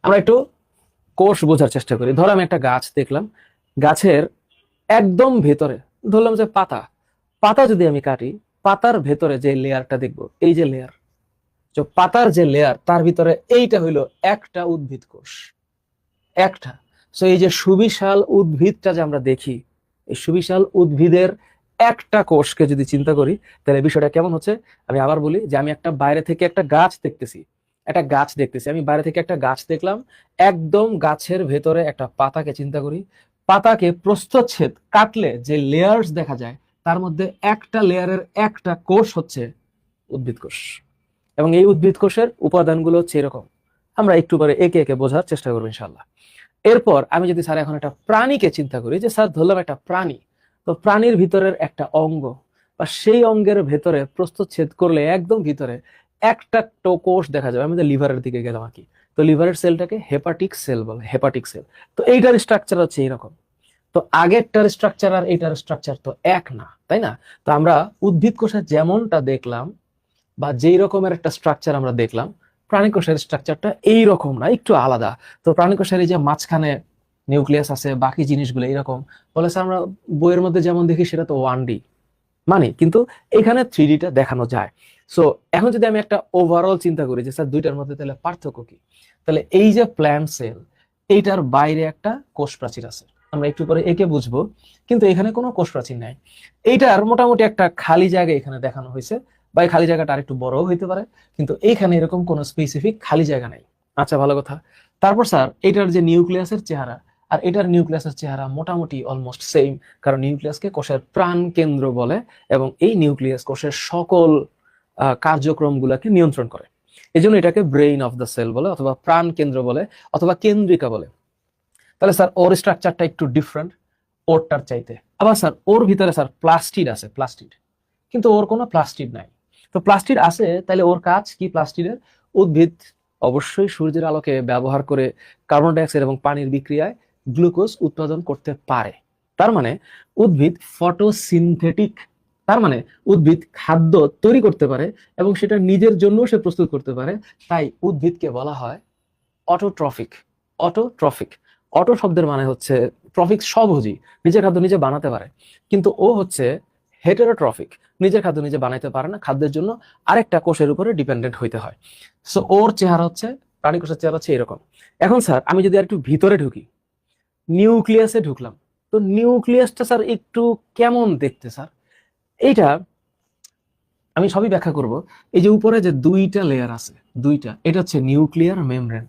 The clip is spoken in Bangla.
আমরা একটু কোষ বোঝার চেষ্টা করি। ধরো আমি একটা গাছ দেখলাম, গাছের একদম ভেতরে ধরলাম যে পাতা, পাতা যদি আমি কাটি, পাতার ভেতরে যে লেয়ারটা দেখবো, এই যে লেয়ার, তো পাতার যে লেয়ার তার ভিতরে এইটা হইলো একটা উদ্ভিদ কোষ, একটা। সো এই যে সুবিশাল উদ্ভিদটা যে আমরা দেখি, এই সুবিশাল উদ্ভিদের একটা কোষকে যদি চিন্তা করি, তাহলে বিষয়টা কেমন হচ্ছে। আমি আবার বলি যে আমি একটা বাইরে থেকে একটা গাছ দেখতেছি, একটা গাছ দেখতেছি, আমি বাইরে থেকে একটা গাছ দেখলাম, একদম গাছের ভেতরে একটা পাতাকে চিন্তা করি, পাতাকে প্রস্থচ্ছেদ কাটলে যে লেয়ার্স দেখা যায়, তার মধ্যে একটা লেয়ারের একটা কোষ হচ্ছে উদ্ভিদ কোষ। এবং এই উদ্ভিদ কোষের উপাদানগুলো হচ্ছে এরকম। আমরা একটু পরে একে একে বোঝার চেষ্টা করবো ইনশাল্লাহ। এরপর আমি যদি স্যার এখন একটা প্রাণীকে চিন্তা করি, যে স্যার ধরলাম একটা প্রাণী, তো প্রাণীর ভিতরের একটা অঙ্গ বা সেই অঙ্গের ভেতরে প্রস্থচ্ছেদ করলে একদম ভিতরে একটা কোষ দেখা যাবে। আমাদের লিভারের দিকে গেলাম আর কি, তো লিভারের সেলটাকে হেপাটিক সেল বলে, হেপাটিক সেল। তো এইটার স্ট্রাকচার হচ্ছে এইরকম। তো আগেরটার স্ট্রাকচার আর এইটার স্ট্রাকচার তো এক না, তাই না? তো আমরা উদ্ভিদ কোষে যেমনটা দেখলাম বা যেই রকমের একটা স্ট্রাকচার আমরা দেখলাম, প্রাণী কোষের স্ট্রাকচারটা এই রকম না, একটু আলাদা। তো প্রাণী কোষের এই যে মাঝখানে নিউক্লিয়াস আছে, বাকি জিনিসগুলো এইরকম বলে স্যার আমরা বইয়ের মধ্যে যেমন দেখি সেটা তো 1D মানে, কিন্তু এখানে 3Dটা দেখানো যায়। সো এখন যদি আমি একটা ওভারঅল চিন্তা করি যে স্যার দুইটার মধ্যে তাহলে পার্থক্য কি, তাহলে এই যে প্ল্যান্ট সেল, এইটার বাইরে একটা কোষ প্রাচীর আছে, আমরা একটু পরে একে বুঝবো, কিন্তু এখানে কোনো কোষ প্রাচীর নাই। এইটার মোটামুটি একটা খালি জায়গা এখানে দেখানো হয়েছে, বা এই খালি জায়গাটা আর একটু বড়ও হইতে পারে, কিন্তু এইখানে এরকম কোনো স্পেসিফিক খালি জায়গা নাই। আচ্ছা, ভালো কথা। তারপর স্যার এটার যে নিউক্লিয়াসের চেহারা আর এটার নিউক্লিয়াসের চেহারা মোটামুটি অলমোস্ট সেম, কারণ নিউক্লিয়াসকে কোষের প্রাণ কেন্দ্র বলে এবং এই নিউক্লিয়াস কোষের সকল কার্যক্রমগুলোকে নিয়ন্ত্রণ করে। এই জন্য এটাকে ব্রেইন অফ দ্য সেল বলে, অথবা প্রাণ কেন্দ্র বলে, অথবা কেন্দ্রিকা বলে। তাহলে স্যার ওর স্ট্রাকচারটা একটু ডিফারেন্ট ওরটার চাইতে। আবার স্যার ওর ভিতরে স্যার প্লাস্টিড আছে, প্লাস্টিড, কিন্তু ওর কোনো প্লাস্টিড নাই। তো প্লাস্টিড আছে, তাহলে ওর কাজ কি প্লাস্টিডের? উদ্ভিদ অবশ্যই সূর্যের আলোকে ব্যবহার করে কার্বন ডাইঅক্সাইড এবং পানির বিক্রিয়ায় গ্লুকোজ উৎপাদন করতে পারে। তার মানে উদ্ভিদ ফটোসিনথেটিক, তার মানে উদ্ভিদ খাদ্য তৈরি করতে পারে এবং সেটা নিজের জন্য সে প্রস্তুত করতে পারে। তাই উদ্ভিদকে বলা হয় অটোট্রফিক। অটোট্রফিক, অটো শব্দের মানে হচ্ছে ট্রফিক, স্বভোজী, নিজের খাদ্য নিজে বানাতে পারে। কিন্তু ও হচ্ছে হেটেরোট্রফিক, নিজের খাদ্য নিজে বানাইতে পারে না, খাদ্যের জন্য আরেকটা কোষের উপরে ডিপেন্ডেন্ট হইতে হয়। সো ওর চেহারা হচ্ছে, প্রাণী কোষের চেহারা হচ্ছে এরকম। এখন স্যার আমি যদি আর একটু ভিতরে ঢুকি, নিউক্লিয়াসে ঢুকলাম, তো নিউক্লিয়াসটা স্যার একটু কেমন দেখতে স্যার? এইটা আমি সবই ব্যাখ্যা করব। এই যে উপরে যে দুইটা লেয়ার আছে, দুইটা, এটা হচ্ছে নিউক্লিয়ার মেমব্রেন।